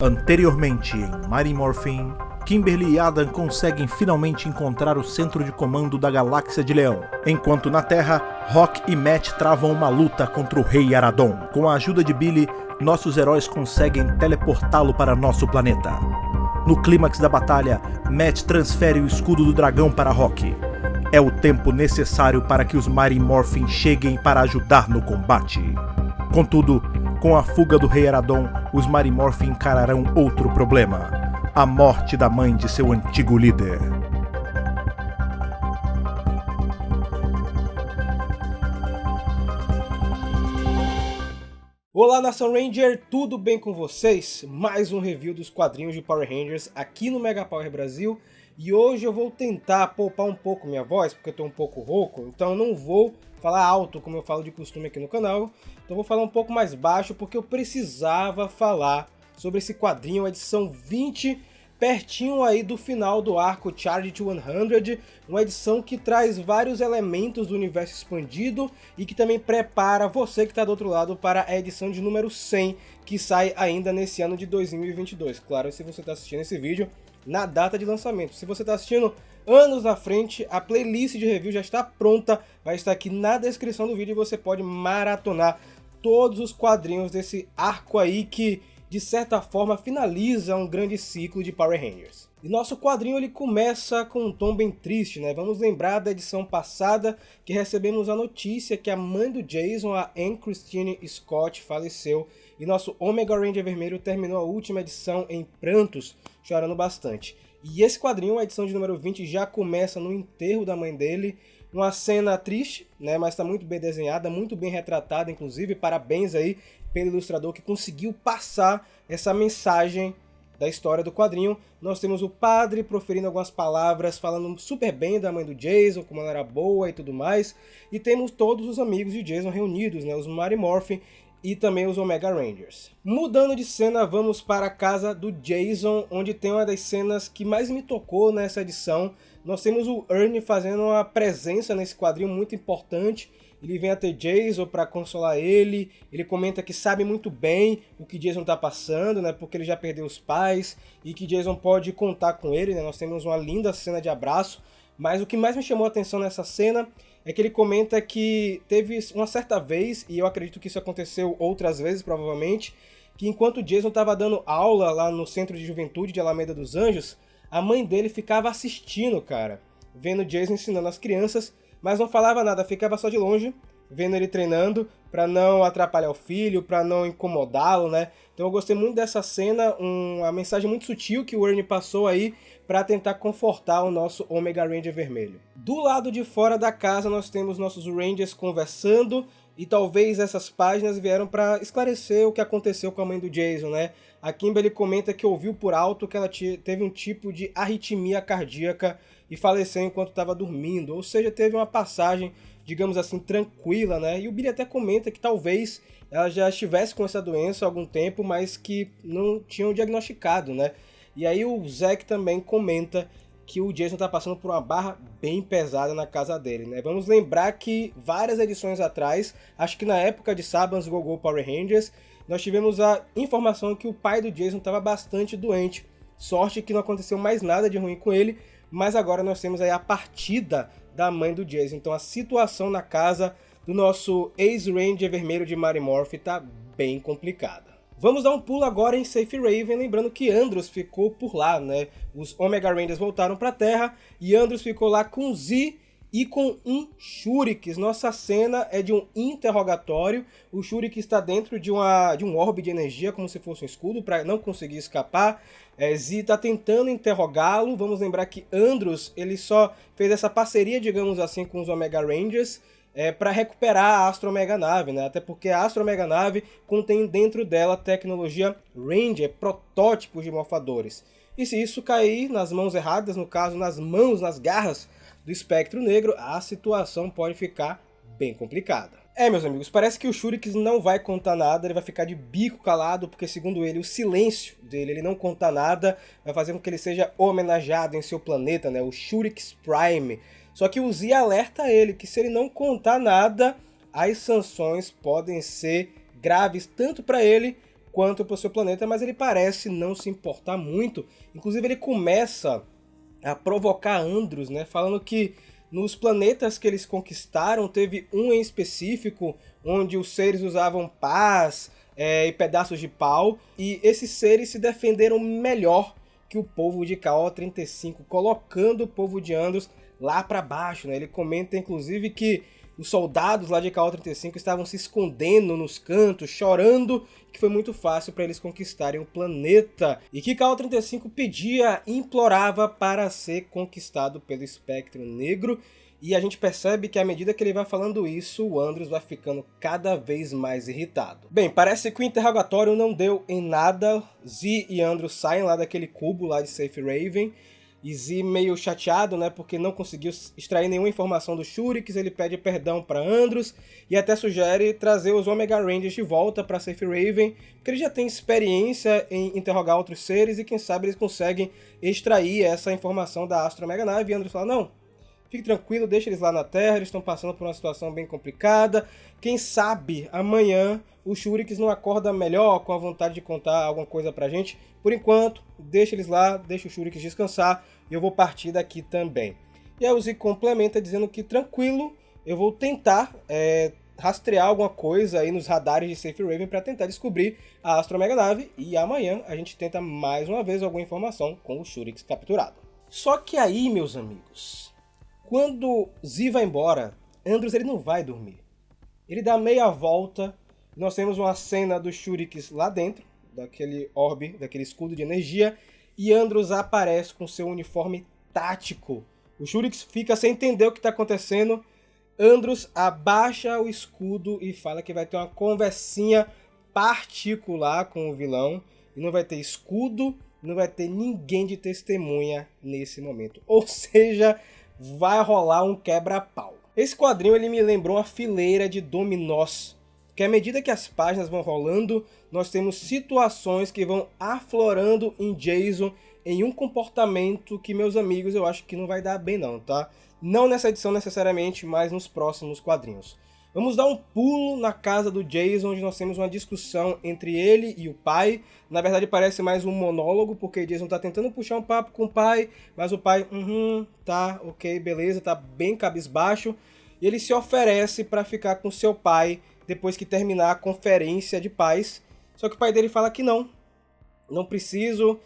Anteriormente em Mighty Morphin, Kimberly e Adam conseguem finalmente encontrar o centro de comando da Galáxia de Leão, enquanto na Terra, Rock e Matt travam uma luta contra o Rei Aradon. Com a ajuda de Billy, nossos heróis conseguem teleportá-lo para nosso planeta. No clímax da batalha, Matt transfere o escudo do dragão para Rock. É o tempo necessário para que os Mighty Morphin cheguem para ajudar no combate. Contudo, com a fuga do Rei Aradon, os Mighty Morphin encararão outro problema: a morte da mãe de seu antigo líder. Olá, Nação Ranger, tudo bem com vocês? Mais um review dos quadrinhos de Power Rangers aqui no Mega Power Brasil. E hoje eu vou tentar poupar um pouco minha voz, porque eu tô um pouco rouco, então eu não vou falar alto como eu falo de costume aqui no canal. Então eu vou falar um pouco mais baixo, porque eu precisava falar sobre esse quadrinho, a edição 20, pertinho aí do final do arco Charge to 100, uma edição que traz vários elementos do universo expandido e que também prepara você que está do outro lado para a edição de número 100, que sai ainda nesse ano de 2022. Claro, se você está assistindo esse vídeo na data de lançamento. Se você está assistindo anos na frente, a playlist de review já está pronta, vai estar aqui na descrição do vídeo e você pode maratonar todos os quadrinhos desse arco aí que, de certa forma, finaliza um grande ciclo de Power Rangers. E nosso quadrinho ele começa com um tom bem triste, né? Vamos lembrar da edição passada que recebemos a notícia que a mãe do Jason, a Anne Christine Scott, faleceu. E nosso Omega Ranger Vermelho terminou a última edição em prantos, chorando bastante. E esse quadrinho, a edição de número 20, já começa no enterro da mãe dele. Uma cena triste, né? Mas está muito bem desenhada, muito bem retratada, inclusive. Parabéns aí pelo ilustrador que conseguiu passar essa mensagem da história do quadrinho. Nós temos o padre proferindo algumas palavras, falando super bem da mãe do Jason, como ela era boa e tudo mais. E temos todos os amigos de Jason reunidos, né? Os Mighty Morphin e também os Omega Rangers. Mudando de cena, vamos para a casa do Jason, onde tem uma das cenas que mais me tocou nessa edição. Nós temos o Ernie fazendo uma presença nesse quadrinho muito importante. Ele vem até Jason para consolar ele, ele comenta que sabe muito bem o que Jason está passando, né, porque ele já perdeu os pais e que Jason pode contar com ele, né. Nós temos uma linda cena de abraço, mas o que mais me chamou a atenção nessa cena é que ele comenta que teve uma certa vez, e eu acredito que isso aconteceu outras vezes provavelmente, que enquanto Jason estava dando aula lá no Centro de Juventude de Alameda dos Anjos, a mãe dele ficava assistindo, cara, vendo Jason ensinando as crianças, mas não falava nada, ficava só de longe, vendo ele treinando, para não atrapalhar o filho, para não incomodá-lo, né? Então eu gostei muito dessa cena, uma mensagem muito sutil que o Ernie passou aí para tentar confortar o nosso Omega Ranger vermelho. Do lado de fora da casa nós temos nossos Rangers conversando, e talvez essas páginas vieram para esclarecer o que aconteceu com a mãe do Jason, né? A Kimberly comenta que ouviu por alto que ela teve um tipo de arritmia cardíaca e faleceu enquanto estava dormindo, ou seja, teve uma passagem, digamos assim, tranquila, né? E o Billy até comenta que talvez ela já estivesse com essa doença há algum tempo, mas que não tinham diagnosticado, né? E aí o Zack também comenta que o Jason está passando por uma barra bem pesada na casa dele, né? Vamos lembrar que várias edições atrás, acho que na época de Saban's Go-Go Power Rangers, nós tivemos a informação que o pai do Jason estava bastante doente. Sorte que não aconteceu mais nada de ruim com ele, mas agora nós temos aí a partida da mãe do Jason. Então a situação na casa do nosso ex-Ranger vermelho de Mighty Morphin tá bem complicada. Vamos dar um pulo agora em Safe Raven, lembrando que Andros ficou por lá, né? Os Omega Rangers voltaram para a Terra e Andros ficou lá com Z e com um Shurik's. Nossa cena é de um interrogatório. O Shurik's está dentro de um orbe de energia, como se fosse um escudo, para não conseguir escapar. Z está tentando interrogá-lo. Vamos lembrar que Andros ele só fez essa parceria, digamos assim, com os Omega Rangers para recuperar a Astro Omega Nave, né? Até porque a Astro Omega Nave contém dentro dela tecnologia Ranger, protótipos de morfadores. E se isso cair nas mãos erradas, no caso nas garras do Espectro Negro, a situação pode ficar bem complicada. Meus amigos, parece que o Shurik's não vai contar nada, ele vai ficar de bico calado, porque segundo ele, o silêncio dele, ele não conta nada, vai fazer com que ele seja homenageado em seu planeta, né? O Shurik's Prime. Só que o Z alerta ele que se ele não contar nada, as sanções podem ser graves tanto para ele quanto para o seu planeta, mas ele parece não se importar muito. Inclusive ele começa a provocar Andros, né, falando que nos planetas que eles conquistaram, teve um em específico onde os seres usavam pás e pedaços de pau, e esses seres se defenderam melhor que o povo de KO-35, colocando o povo de Andros lá para baixo, né? Ele comenta inclusive que os soldados lá de KO-35 estavam se escondendo nos cantos, chorando, que foi muito fácil para eles conquistarem o planeta. E que KO-35 pedia, implorava para ser conquistado pelo Espectro Negro. E a gente percebe que à medida que ele vai falando isso, o Andros vai ficando cada vez mais irritado. Bem, parece que o interrogatório não deu em nada. Z e Andros saem lá daquele cubo lá de Safe Raven. E Z meio chateado, né, porque não conseguiu extrair nenhuma informação do Shurix, ele pede perdão para Andros e até sugere trazer os Omega Rangers de volta para Safe Raven, porque ele já tem experiência em interrogar outros seres e quem sabe eles conseguem extrair essa informação da Astro Omega Nave. E Andros fala, não, fique tranquilo, deixa eles lá na Terra, eles estão passando por uma situação bem complicada, quem sabe amanhã o Shurix não acorda melhor, com a vontade de contar alguma coisa pra gente. Por enquanto, deixa eles lá, deixa o Shurix descansar e eu vou partir daqui também. E aí o Z complementa dizendo que tranquilo, eu vou tentar rastrear alguma coisa aí nos radares de Safe Raven para tentar descobrir a Astro Omega Nave e amanhã a gente tenta mais uma vez alguma informação com o Shurix capturado. Só que aí, meus amigos, quando Z vai embora, Andros ele não vai dormir. Ele dá meia volta. Nós temos uma cena do Shurix lá dentro, daquele orbe, daquele escudo de energia, e Andros aparece com seu uniforme tático. O Shurix fica sem entender o que está acontecendo. Andros abaixa o escudo e fala que vai ter uma conversinha particular com o vilão. E não vai ter escudo, não vai ter ninguém de testemunha nesse momento. Ou seja, vai rolar um quebra-pau. Esse quadrinho ele me lembrou uma fileira de dominós. Que à medida que as páginas vão rolando, nós temos situações que vão aflorando em Jason em um comportamento que, meus amigos, eu acho que não vai dar bem não, tá? Não nessa edição necessariamente, mas nos próximos quadrinhos. Vamos dar um pulo na casa do Jason, onde nós temos uma discussão entre ele e o pai. Na verdade parece mais um monólogo, porque Jason tá tentando puxar um papo com o pai, mas o pai, tá, ok, beleza, tá bem cabisbaixo. E ele se oferece para ficar com seu pai depois que terminar a conferência de paz. Só que o pai dele fala que não preciso,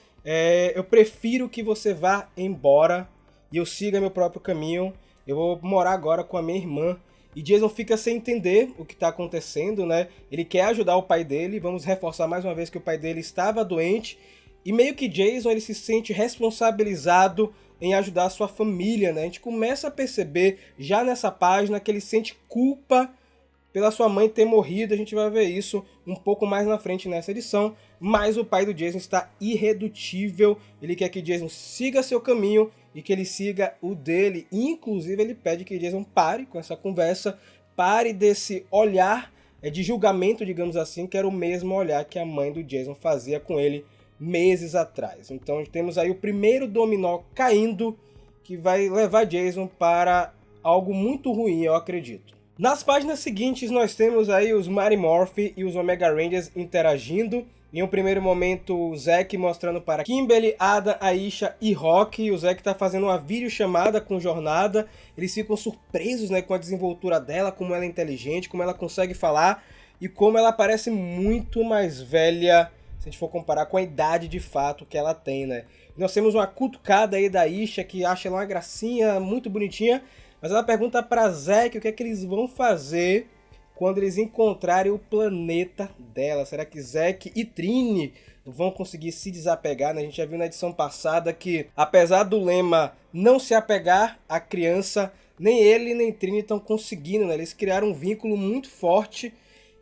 eu prefiro que você vá embora e eu siga meu próprio caminho, eu vou morar agora com a minha irmã. E Jason fica sem entender o que está acontecendo, né? Ele quer ajudar o pai dele, vamos reforçar mais uma vez que o pai dele estava doente, e meio que Jason ele se sente responsabilizado em ajudar a sua família, né? A gente começa a perceber já nessa página que ele sente culpa pela sua mãe ter morrido. A gente vai ver isso um pouco mais na frente nessa edição, mas o pai do Jason está irredutível, ele quer que Jason siga seu caminho e que ele siga o dele. Inclusive ele pede que Jason pare com essa conversa, pare desse olhar de julgamento, digamos assim, que era o mesmo olhar que a mãe do Jason fazia com ele meses atrás. Então temos aí o primeiro dominó caindo, que vai levar Jason para algo muito ruim, eu acredito. Nas páginas seguintes nós temos aí os Mighty Morphin e os Omega Rangers interagindo. Em um primeiro momento o Zack mostrando para Kimberly, Ada, Aisha e Rock. O Zack está fazendo uma videochamada com Jornada. Eles ficam surpresos, né, com a desenvoltura dela, como ela é inteligente, como ela consegue falar e como ela parece muito mais velha, se a gente for comparar com a idade de fato que ela tem, né. Nós temos uma cutucada aí da Aisha, que acha ela uma gracinha, muito bonitinha. Mas ela pergunta para Zack o que é que eles vão fazer quando eles encontrarem o planeta dela. Será que Zack e Trini vão conseguir se desapegar, né? A gente já viu na edição passada que, apesar do lema não se apegar à criança, nem ele nem Trini estão conseguindo, né? Eles criaram um vínculo muito forte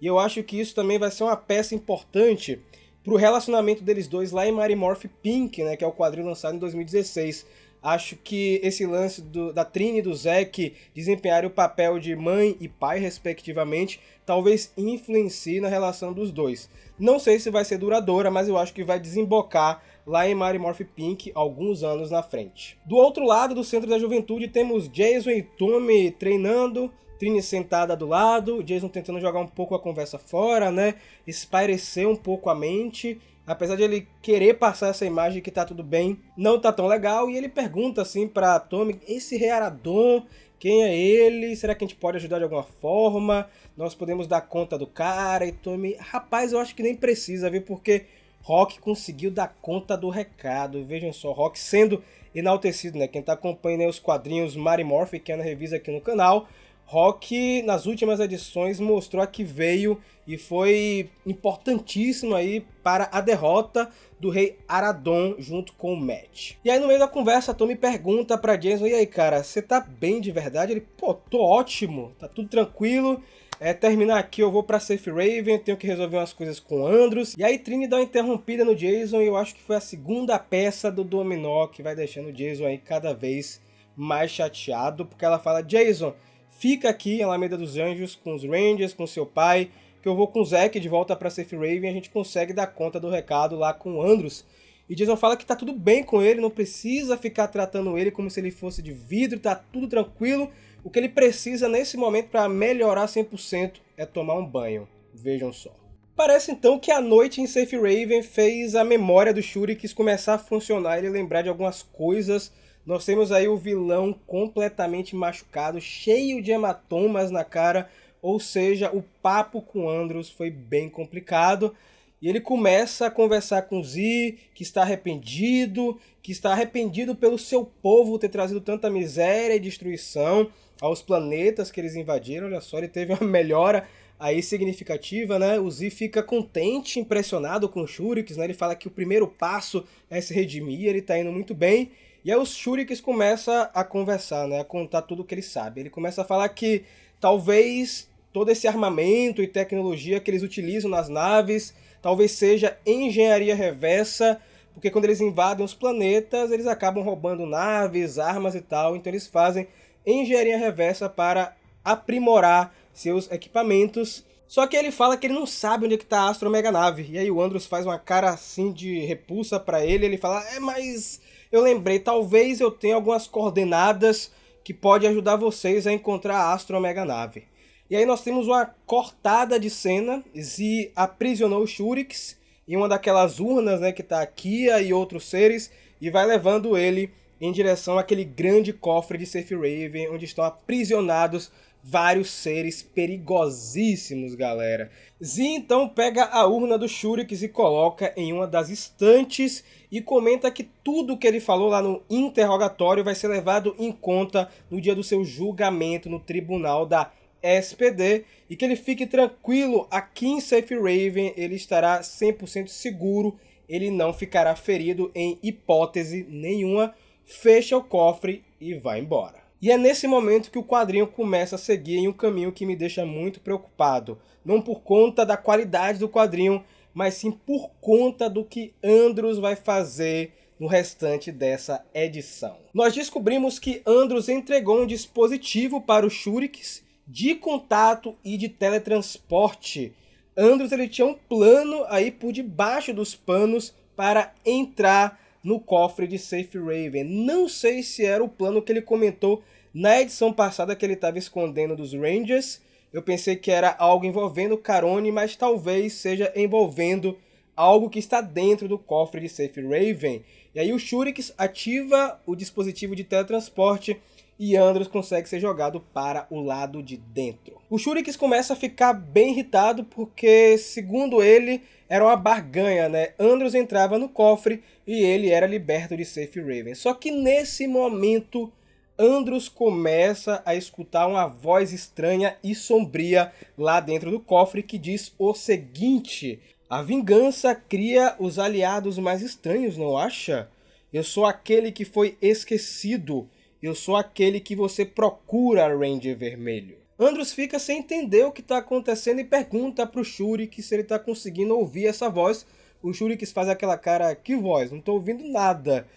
e eu acho que isso também vai ser uma peça importante para o relacionamento deles dois lá em Mighty Morphin Pink, né? Que é o quadrinho lançado em 2016. Acho que esse lance da Trini e do Zack desempenharem o papel de mãe e pai, respectivamente, talvez influencie na relação dos dois. Não sei se vai ser duradoura, mas eu acho que vai desembocar lá em Mighty Morphin Pink alguns anos na frente. Do outro lado do Centro da Juventude temos Jason e Tommy treinando, Trini sentada do lado, Jason tentando jogar um pouco a conversa fora, né? Espairecer um pouco a mente. Apesar de ele querer passar essa imagem que tá tudo bem, não tá tão legal. E ele pergunta assim pra Tommy, esse Rei Aradon, quem é ele? Será que a gente pode ajudar de alguma forma? Nós podemos dar conta do cara? E Tommy, rapaz, eu acho que nem precisa, viu? Porque Rock conseguiu dar conta do recado. Vejam só, Rock sendo enaltecido, né? Quem tá acompanhando aí os quadrinhos Mighty Morphin, que é na revista aqui no canal, Rock, nas últimas edições, mostrou a que veio e foi importantíssimo aí para a derrota do Rei Aradon junto com o Matt. E aí no meio da conversa, a Tommy pergunta pra Jason, e aí cara, você tá bem de verdade? Ele, pô, tô ótimo, tá tudo tranquilo. Terminar aqui, eu vou pra Safe Raven, tenho que resolver umas coisas com Andros. E aí Trini dá uma interrompida no Jason e eu acho que foi a segunda peça do dominó que vai deixando o Jason aí cada vez mais chateado, porque ela fala, Jason, fica aqui em Alameda dos Anjos com os Rangers, com seu pai, que eu vou com o Zack de volta pra Safe Raven e a gente consegue dar conta do recado lá com o Andros. E Jason fala que tá tudo bem com ele, não precisa ficar tratando ele como se ele fosse de vidro, tá tudo tranquilo. O que ele precisa nesse momento para melhorar 100% é tomar um banho. Vejam só. Parece então que a noite em Safe Raven fez a memória do Shurikis começar a funcionar e ele lembrar de algumas coisas. Nós temos aí o vilão completamente machucado, cheio de hematomas na cara, ou seja, o papo com Andros foi bem complicado. E ele começa a conversar com Z, que está arrependido pelo seu povo ter trazido tanta miséria e destruição aos planetas que eles invadiram. Olha só, ele teve uma melhora aí significativa, né? O Z fica contente, impressionado com o Shurikis, né? Ele fala que o primeiro passo é se redimir, ele está indo muito bem. E aí os Shurikis começam a conversar, né? A contar tudo o que ele sabe. Ele começa a falar que talvez todo esse armamento e tecnologia que eles utilizam nas naves, talvez seja engenharia reversa, porque quando eles invadem os planetas, eles acabam roubando naves, armas e tal, então eles fazem engenharia reversa para aprimorar seus equipamentos. Só que ele fala que ele não sabe onde é que tá a Astro Mega Nave. E aí o Andros faz uma cara assim de repulsa para ele, ele fala, mas eu lembrei, talvez eu tenha algumas coordenadas que pode ajudar vocês a encontrar a Astro Mega Nave. E aí nós temos uma cortada de cena, Z aprisionou o Shurikis em uma daquelas urnas, né, que tá a Kia e outros seres, e vai levando ele em direção àquele grande cofre de Safe Raven, onde estão aprisionados vários seres perigosíssimos, galera. Z então pega a urna do Shurikis e coloca em uma das estantes e comenta que tudo que ele falou lá no interrogatório vai ser levado em conta no dia do seu julgamento no tribunal da SPD, e que ele fique tranquilo, aqui em Safe Raven ele estará 100% seguro, ele não ficará ferido em hipótese nenhuma. Fecha o cofre e vai embora. E é nesse momento que o quadrinho começa a seguir em um caminho que me deixa muito preocupado, não por conta da qualidade do quadrinho, mas sim por conta do que Andros vai fazer no restante dessa edição. Nós descobrimos que Andros entregou um dispositivo para o Shurikis de contato e de teletransporte. Andros ele tinha um plano aí por debaixo dos panos para entrar no cofre de Safe Raven. Não sei se era o plano que ele comentou na edição passada que ele estava escondendo dos Rangers. Eu pensei que era algo envolvendo Carone, mas talvez seja envolvendo algo que está dentro do cofre de Safe Raven. E aí o Shurikis ativa o dispositivo de teletransporte e Andros consegue ser jogado para o lado de dentro. O Shurikis começa a ficar bem irritado porque, segundo ele, era uma barganha, né? Andros entrava no cofre e ele era liberto de Safe Raven. Só que nesse momento, Andros começa a escutar uma voz estranha e sombria lá dentro do cofre que diz o seguinte: a vingança cria os aliados mais estranhos, não acha? Eu sou aquele que foi esquecido. Eu sou aquele que você procura, Ranger Vermelho. Andros fica sem entender o que está acontecendo e pergunta para o Shurikis se ele está conseguindo ouvir essa voz. O Shurikis faz aquela cara, que voz? Não estou ouvindo nada.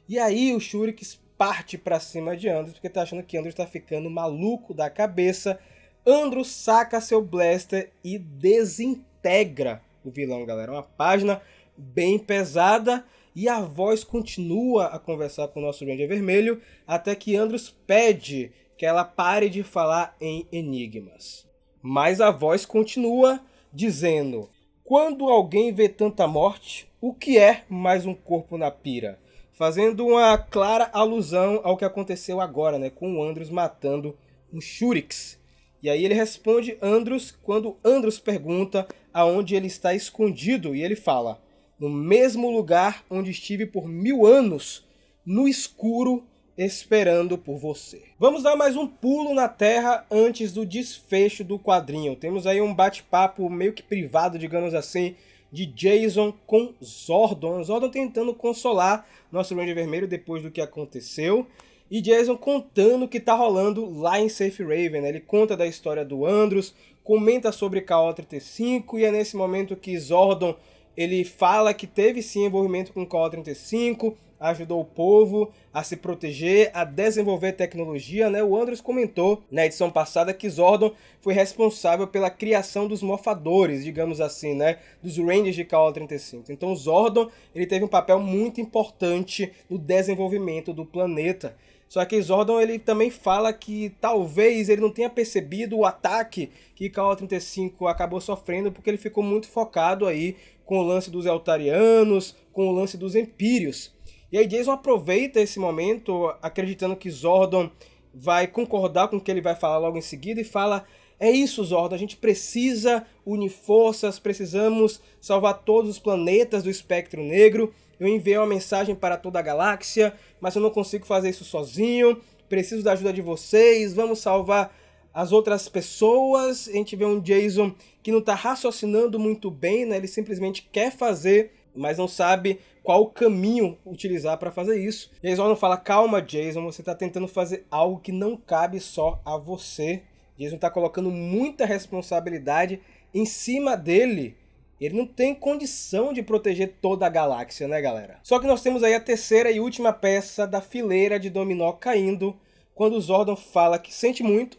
E aí o Shurikis parte pra cima de Andros, porque tá achando que Andros tá ficando maluco da cabeça. Andros saca seu blaster e desintegra o vilão, galera. Uma página bem pesada e a voz continua a conversar com o nosso Ranger Vermelho até que Andros pede que ela pare de falar em enigmas. Mas a voz continua dizendo: quando alguém vê tanta morte, o que é mais um corpo na pira? Fazendo uma clara alusão ao que aconteceu agora, né, com o Andros matando um Shurix. E aí ele responde Andros quando Andros pergunta aonde ele está escondido. E ele fala: no mesmo lugar onde estive por 1000 anos, no escuro, esperando por você. Vamos dar mais um pulo na Terra antes do desfecho do quadrinho. Temos aí um bate-papo meio que privado, digamos assim, de Jason com Zordon. Zordon tentando consolar nosso Ranger Vermelho depois do que aconteceu. E Jason contando o que tá rolando lá em Safe Raven, né? Ele conta da história do Andros, comenta sobre KO-35 e é nesse momento que Zordon ele fala que teve sim envolvimento com KO-35, ajudou o povo a se proteger, a desenvolver tecnologia, né? O Andros comentou na edição passada que Zordon foi responsável pela criação dos morfadores, digamos assim, né? Dos Rangers de KO-35. Então Zordon ele teve um papel muito importante no desenvolvimento do planeta. Só que Zordon ele também fala que talvez ele não tenha percebido o ataque que KO-35 acabou sofrendo porque ele ficou muito focado aí com o lance dos Eltarianos, com o lance dos Empíreos. E aí Jason aproveita esse momento acreditando que Zordon vai concordar com o que ele vai falar logo em seguida e fala: é isso, Zordon, a gente precisa unir forças, precisamos salvar todos os planetas do espectro negro. Eu enviei uma mensagem para toda a galáxia, mas eu não consigo fazer isso sozinho. Preciso da ajuda de vocês, vamos salvar as outras pessoas. A gente vê um Jason que não está raciocinando muito bem, né? Ele simplesmente quer fazer, mas não sabe qual caminho utilizar para fazer isso. E aí Zordon fala: calma, Jason, você está tentando fazer algo que não cabe só a você. Jason está colocando muita responsabilidade em cima dele. Ele não tem condição de proteger toda a galáxia, né, galera? Só que nós temos aí a terceira e última peça da fileira de dominó caindo, quando Zordon fala que sente muito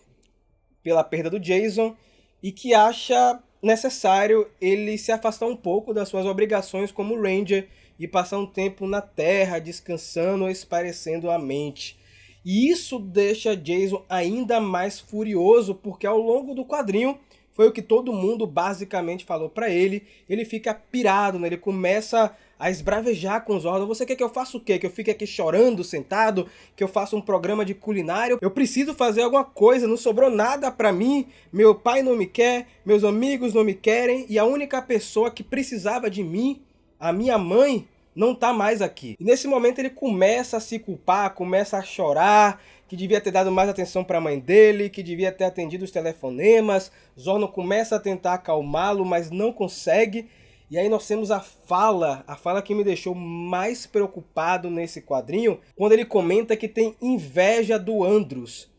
pela perda do Jason e que acha necessário ele se afastar um pouco das suas obrigações como Ranger e passar um tempo na Terra, descansando ou esparecendo a mente. E isso deixa Jason ainda mais furioso, porque ao longo do quadrinho foi o que todo mundo basicamente falou pra ele. Ele fica pirado, né? Ele começa a esbravejar com Zordon. Você quer que eu faça o quê? Que eu fique aqui chorando, sentado? Que eu faça um programa de culinário? Eu preciso fazer alguma coisa, não sobrou nada pra mim. Meu pai não me quer, meus amigos não me querem. E a única pessoa que precisava de mim, a minha mãe, não tá mais aqui. E nesse momento ele começa a se culpar, começa a chorar, que devia ter dado mais atenção para a mãe dele, que devia ter atendido os telefonemas. Zordon começa a tentar acalmá-lo, mas não consegue. E aí nós temos a fala que me deixou mais preocupado nesse quadrinho, quando ele comenta que tem inveja do Andros.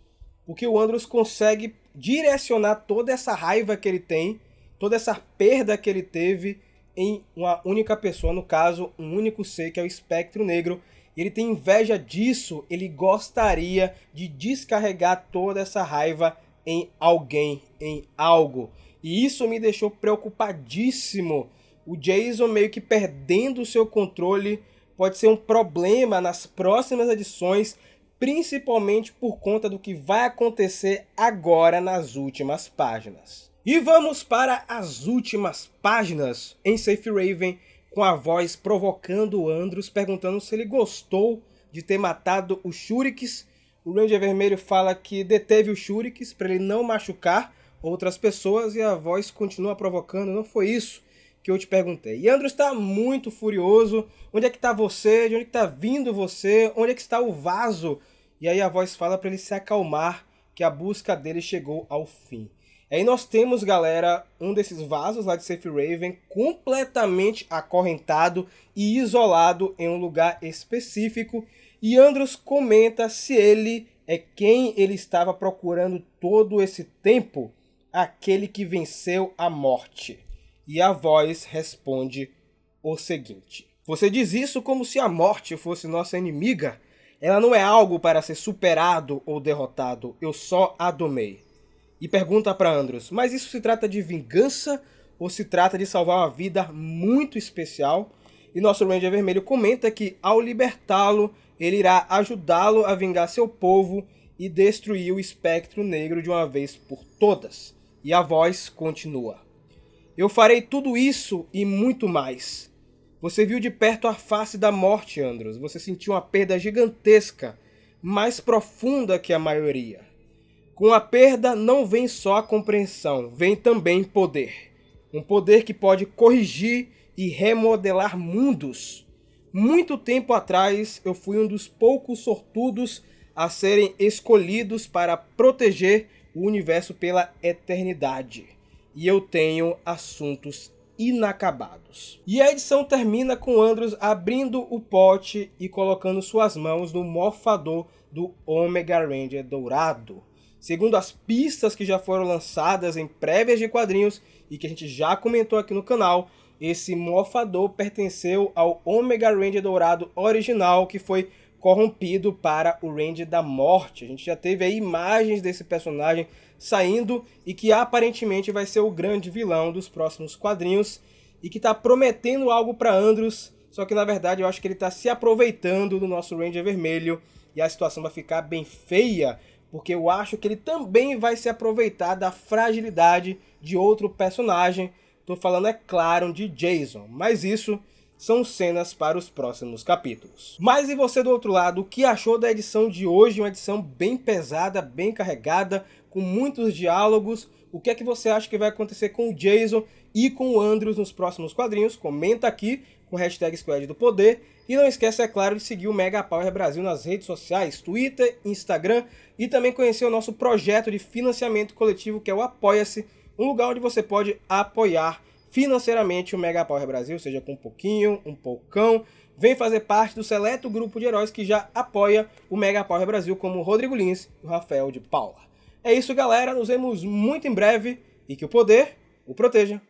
Porque o Andros consegue direcionar toda essa raiva que ele tem, toda essa perda que ele teve em uma única pessoa, no caso, um único ser, que é o Espectro Negro. Ele tem inveja disso, ele gostaria de descarregar toda essa raiva em alguém, em algo. E isso me deixou preocupadíssimo. O Jason meio que perdendo o seu controle pode ser um problema nas próximas edições, principalmente por conta do que vai acontecer agora nas últimas páginas. E vamos para as últimas páginas em Safe Raven, com a voz provocando o Andros, perguntando se ele gostou de ter matado o Shurix. O Ranger Vermelho fala que deteve o Shurix para ele não machucar outras pessoas, e a voz continua provocando: não foi isso que eu te perguntei. E Andros está muito furioso: onde é que está você? De onde está vindo você? Onde é que está o vaso? E aí a voz fala para ele se acalmar, que a busca dele chegou ao fim. Aí nós temos, galera, um desses vasos lá de Safe Raven completamente acorrentado e isolado em um lugar específico. E Andros comenta se ele é quem ele estava procurando todo esse tempo, aquele que venceu a morte. E a voz responde o seguinte: você diz isso como se a morte fosse nossa inimiga. Ela não é algo para ser superado ou derrotado, eu só a domei. E pergunta para Andros, mas isso se trata de vingança ou se trata de salvar uma vida muito especial? E nosso Ranger Vermelho comenta que ao libertá-lo, ele irá ajudá-lo a vingar seu povo e destruir o espectro negro de uma vez por todas. E a voz continua. Eu farei tudo isso e muito mais. Você viu de perto a face da morte, Andros. Você sentiu uma perda gigantesca, mais profunda que a maioria. Com a perda não vem só a compreensão, vem também poder. Um poder que pode corrigir e remodelar mundos. Muito tempo atrás eu fui um dos poucos sortudos a serem escolhidos para proteger o universo pela eternidade. E eu tenho assuntos inacabados. E a edição termina com Andros abrindo o pote e colocando suas mãos no morfador do Omega Ranger dourado. Segundo as pistas que já foram lançadas em prévias de quadrinhos e que a gente já comentou aqui no canal, esse morfador pertenceu ao Omega Ranger dourado original, que foi corrompido para o Ranger da Morte. A gente já teve aí imagens desse personagem saindo e que aparentemente vai ser o grande vilão dos próximos quadrinhos e que está prometendo algo para Andros, só que na verdade eu acho que ele está se aproveitando do nosso Ranger Vermelho e a situação vai ficar bem feia, porque eu acho que ele também vai se aproveitar da fragilidade de outro personagem. Estou falando, é claro, de Jason, mas isso são cenas para os próximos capítulos. Mas e você do outro lado, o que achou da edição de hoje? Uma edição bem pesada, bem carregada, com muitos diálogos. O que é que você acha que vai acontecer com o Jason e com o Andros nos próximos quadrinhos? Comenta aqui com o hashtag Squad do Poder. E não esquece, é claro, de seguir o Mega Power Brasil nas redes sociais, Twitter, Instagram, e também conhecer o nosso projeto de financiamento coletivo, que é o Apoia-se, um lugar onde você pode apoiar financeiramente o Mega Power Brasil, seja com um pouquinho, um poucão. Vem fazer parte do seleto grupo de heróis que já apoia o Mega Power Brasil, como o Rodrigo Lins e o Rafael de Paula. É isso, galera. Nos vemos muito em breve e que o poder o proteja.